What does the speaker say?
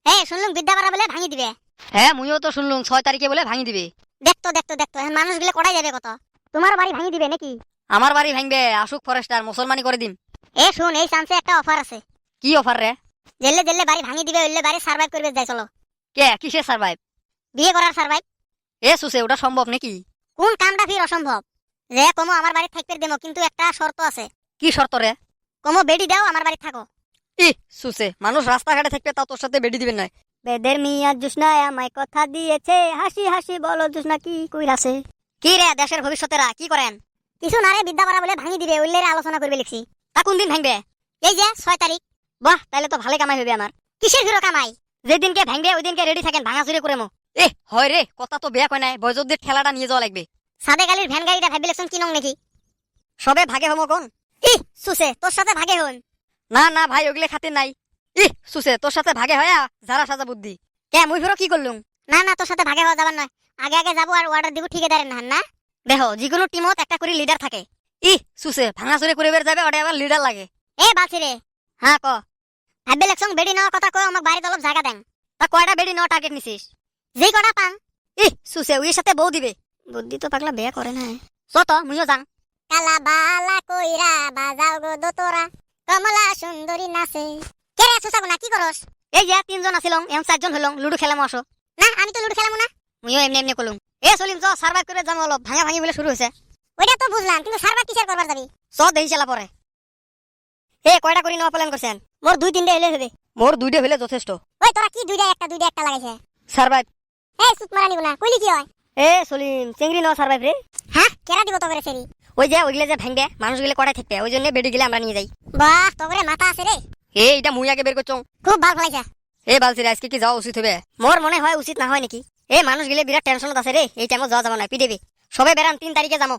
শুনলুম বিদ্যাপাড়া বলে ভাঙি দিবে। হ্যাঁ মুইও তো শুনলুম 6 তারিখে বলে ভাঙি দিবে। দেখতো এখন মানুষগুলো কটাই যাবে কত? তোমার বাড়ি ভাঙি দিবে নাকি? আমার বাড়ি ভাঙবে, আসুক ফরেস্টার মুসলমানি করে দিম। শুন, এই চান্সে একটা অফার আছে। কি অফার রে? জেলে জেলে বাড়ি ভাঙি দিবে, ওইলে বাড়ি সার্ভাইভ করবে যাই চলো। কে কিসে সার্ভাইভ? বিয়ে করার সার্ভাইভ। সুসে ওটা সম্ভব নাকি? কোন কামটা ফির অসম্ভব? যে কমো আমার বাড়ি থাকতে দেবো, কিন্তু একটা শর্ত আছে। কি শর্ত রে? কমো বেডি দাও, আমার বাড়ি থাকো। সুসে মানুষ রাস্তাঘাটে থাকবে তা তোর সাথে বেডি দিবেন না। বেদের মিয়া জুসনায় আমায় কথা দিয়েছে, হাসি হাসি বলো জুসনা কি কইরাছে। কি রে দেশের ভবিষ্যতেরা কি করেন? কিছু না রে, বিদ্যাপাড়া বলে ভাঙি দিবে, ওইলে আলোচনা করবে লিখছি। তা কোন দিন ভাঙবে? এই যে 6 তারিখ। বাহ, তাহলে তো ভালো কামাই হবে আমার। কিসের হিরো কামাই? যেদিনকে ভাঙবে ওই দিনকে রেডি থাকেন, ভাঙা চুরি করে মো। হয় রে, কথা তো বেয়া কয় নাই, বয়জদের ঠেলাটা নিয়ে যাওয়া লাগবে। সাদে গালির ভ্যান গাড়িটা ভাবি লেখছেন কি নং নাকি? সবে ভাগে হমো কোন? সুসে তোর সাথে ভাগে হন। না না ভাই, ওগুলো খাতির নাই। সুসে তোর সাথে ভাগে হয়া যারা সাজা বুদ্ধি। কে মুই ফেরো কি করলুম? না না, তোর সাথে ভাগে হওয়া যাবার নয়। আগে আগে যাবো আর অর্ডার দিব ঠিকাদারের না না। দেখো যেকোনো টিমত একটা করে লিডার থাকে। সুসে ভাঙা চুরি করে বের যাবে, ওটা আবার লিডার লাগে। বালছি রে। হ্যাঁ ক। ভাবি লেখছং বেডি নেওয়ার কথা কই, আমাকে বাড়িতে অলপ জায়গা দেন। তা কয়টা বেডি নেওয়া টার্গেট নিছিস? যেই কটা পাং। সুসে ওই সাথে বউ দিবে। বুদ্ধি তো পাগলা বেয়া করে না। চত মুইও যাং। কালা বালা কইরা বাজাও গো দোতরা, কমলা সুন্দরী নাচে। কে রে সুসাগো না কি করস? এই যে 3 জন আছিলং, এখন 4 জন হইলং, লুডো খেলাম আসো। না আমি তো লুডো খেলামু না। মুইও এমনি এমনি কলুম। সলিম চ সার্ভাইভ করে যাম, অলপ ভাঙা ভাঙি বলে শুরু হয়েছে। ওইটা তো বুঝলাম, কিন্তু সার্ভার কিসের করবার যাবি? চ দেই চালা পরে। কয়টা করে নেওয়া প্ল্যান করছেন? মোর 2-3 হইলে হবে। মোর 2টা হইলে যথেষ্ট। ওই তোরা কি দুইটা একটা লাগাইছে? সার্ভাইভ। সুত মারা নিব না, কইলি কি হয়? সলিম চেংড়ি নেওয়া সার্ভাইভ রে। হ্যাঁ কেরা দিব তো করে সেরি? ওই যে ওইগুলো যে ভাঙবে, মানুষগুলো কটাই থাকবে, ওই জন্য বেডি গেলে আমরা নিয়ে যাই। বাহ, তোরে মাথা আছে রে। এটা মুই আগে বের করছং। খুব ভালো ফলাইছা। বালছিরে আজকে কি যাওয়া উচিত হবে? মোর মনে হয় উচিত না হয় নাকি। মানুষগুলো বিরাট টেনশনত আছে রে, এই টাইমত যাওয়া যাবে না, পিদেবি। সবে বেরান 3 তারিখে যাবো।